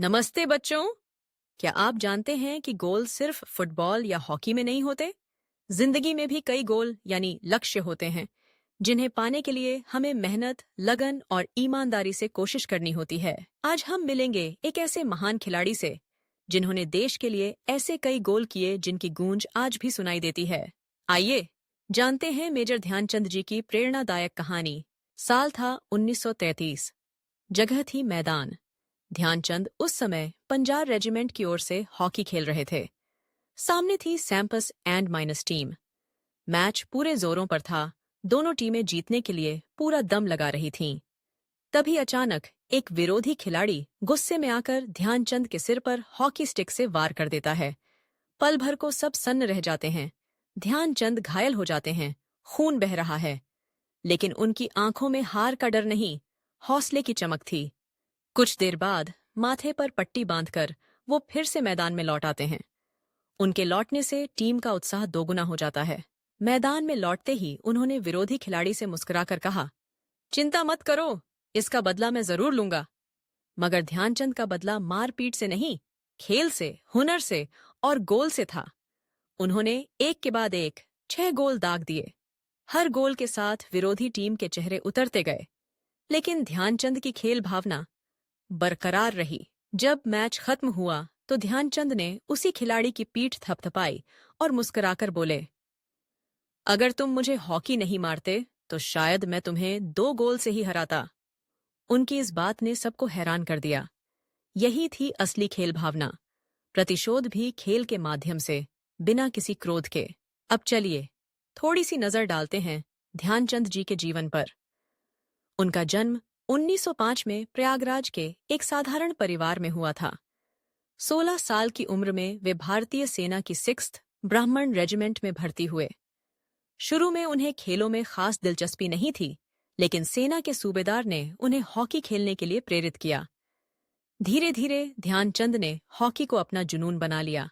नमस्ते बच्चों। क्या आप जानते हैं कि गोल सिर्फ फुटबॉल या हॉकी में नहीं होते? जिंदगी में भी कई गोल यानी लक्ष्य होते हैं जिन्हें पाने के लिए हमें मेहनत, लगन और ईमानदारी से कोशिश करनी होती है। आज हम मिलेंगे एक ऐसे महान खिलाड़ी से जिन्होंने देश के लिए ऐसे कई गोल किए जिनकी गूंज आज भी सुनाई देती है। आइए जानते हैं मेजर ध्यानचंद जी की प्रेरणादायक कहानी। साल था 1933। जगह थी मैदान। ध्यानचंद उस समय पंजाब रेजिमेंट की ओर से हॉकी खेल रहे थे। सामने थी सैम्पस एंड माइनस टीम। मैच पूरे जोरों पर था। दोनों टीमें जीतने के लिए पूरा दम लगा रही थीं। तभी अचानक एक विरोधी खिलाड़ी गुस्से में आकर ध्यानचंद के सिर पर हॉकी स्टिक से वार कर देता है। पल भर को सब सन्न रह जाते हैं। ध्यानचंद घायल हो जाते हैं। खून बह रहा है, लेकिन उनकी आंखों में हार का डर नहीं, हौसले की चमक थी। कुछ देर बाद माथे पर पट्टी बांधकर वो फिर से मैदान में लौट आते हैं। उनके लौटने से टीम का उत्साह दोगुना हो जाता है। मैदान में लौटते ही उन्होंने विरोधी खिलाड़ी से मुस्कुराकर कहा, चिंता मत करो, इसका बदला मैं जरूर लूंगा। मगर ध्यानचंद का बदला मारपीट से नहीं, खेल से, हुनर से और गोल से था। उन्होंने एक के बाद एक 6 गोल दाग दिए। हर गोल के साथ विरोधी टीम के चेहरे उतरते गए, लेकिन ध्यानचंद की खेल भावना बरकरार रही। जब मैच खत्म हुआ तो ध्यानचंद ने उसी खिलाड़ी की पीठ थपथपाई और मुस्कुराकर बोले, अगर तुम मुझे हॉकी नहीं मारते तो शायद मैं तुम्हें 2 गोल से ही हराता। उनकी इस बात ने सबको हैरान कर दिया। यही थी असली खेल भावना। प्रतिशोध भी खेल के माध्यम से, बिना किसी क्रोध के। अब चलिए थोड़ी सी नजर डालते हैं ध्यानचंद जी के जीवन पर। उनका जन्म 1905 में प्रयागराज के एक साधारण परिवार में हुआ था। 16 साल की उम्र में वे भारतीय सेना की 6th ब्राह्मण रेजिमेंट में भर्ती हुए। शुरू में उन्हें खेलों में खास दिलचस्पी नहीं थी, लेकिन सेना के सूबेदार ने उन्हें हॉकी खेलने के लिए प्रेरित किया। धीरे धीरे ध्यानचंद ने हॉकी को अपना जुनून बना लिया।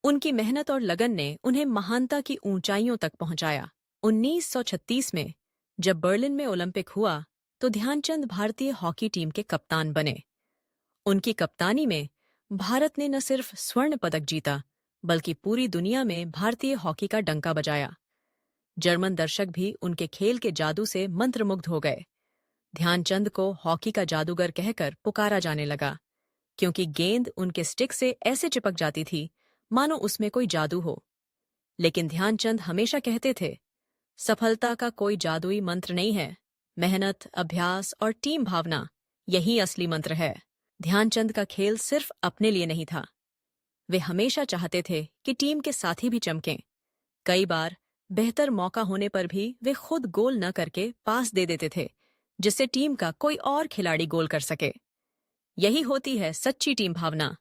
उनकी मेहनत और लगन ने उन्हें महानता की ऊंचाइयों तक पहुंचाया। 1936 में जब बर्लिन में ओलंपिक हुआ तो ध्यानचंद भारतीय हॉकी टीम के कप्तान बने। उनकी कप्तानी में भारत ने न सिर्फ स्वर्ण पदक जीता, बल्कि पूरी दुनिया में भारतीय हॉकी का डंका बजाया। जर्मन दर्शक भी उनके खेल के जादू से मंत्रमुग्ध हो गए। ध्यानचंद को हॉकी का जादूगर कहकर पुकारा जाने लगा, क्योंकि गेंद उनके स्टिक से ऐसे चिपक जाती थी मानो उसमें कोई जादू हो। लेकिन ध्यानचंद हमेशा कहते थे, सफलता का कोई जादुई मंत्र नहीं है, मेहनत, अभ्यास और टीम भावना, यही असली मंत्र है। ध्यानचंद का खेल सिर्फ अपने लिए नहीं था। वे हमेशा चाहते थे कि टीम के साथी भी चमकें। कई बार बेहतर मौका होने पर भी वे खुद गोल न करके पास दे देते थे, जिससे टीम का कोई और खिलाड़ी गोल कर सके। यही होती है सच्ची टीम भावना।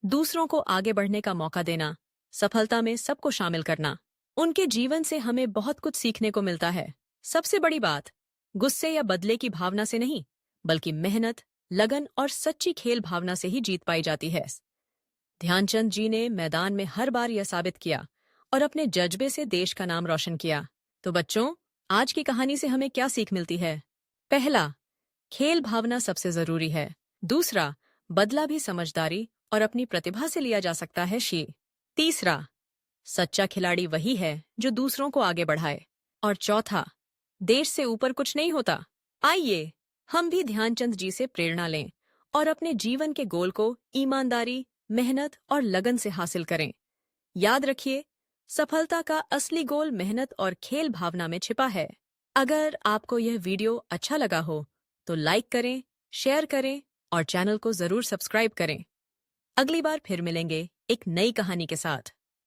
दूसरों को आगे बढ़ने का मौका देना, सफलता में सबको शामिल करना। उनके जीवन से हमें बहुत कुछ सीखने को मिलता है। सबसे बड़ी बात, गुस्से या बदले की भावना से नहीं, बल्कि मेहनत, लगन और सच्ची खेल भावना से ही जीत पाई जाती है। ध्यानचंद जी ने मैदान में हर बार यह साबित किया और अपने जज्बे से देश का नाम रोशन किया। तो बच्चों, आज की कहानी से हमें क्या सीख मिलती है? पहला, खेल भावना सबसे जरूरी है। दूसरा, बदला भी समझदारी और अपनी प्रतिभा से लिया जा सकता है। तीसरा, सच्चा खिलाड़ी वही है जो दूसरों को आगे बढ़ाए। और चौथा, देश से ऊपर कुछ नहीं होता। आइए हम भी ध्यानचंद जी से प्रेरणा लें और अपने जीवन के गोल को ईमानदारी, मेहनत और लगन से हासिल करें। याद रखिए, सफलता का असली गोल मेहनत और खेल भावना में छिपा है। अगर आपको यह वीडियो अच्छा लगा हो तो लाइक करें, शेयर करें और चैनल को जरूर सब्सक्राइब करें। अगली बार फिर मिलेंगे एक नई कहानी के साथ।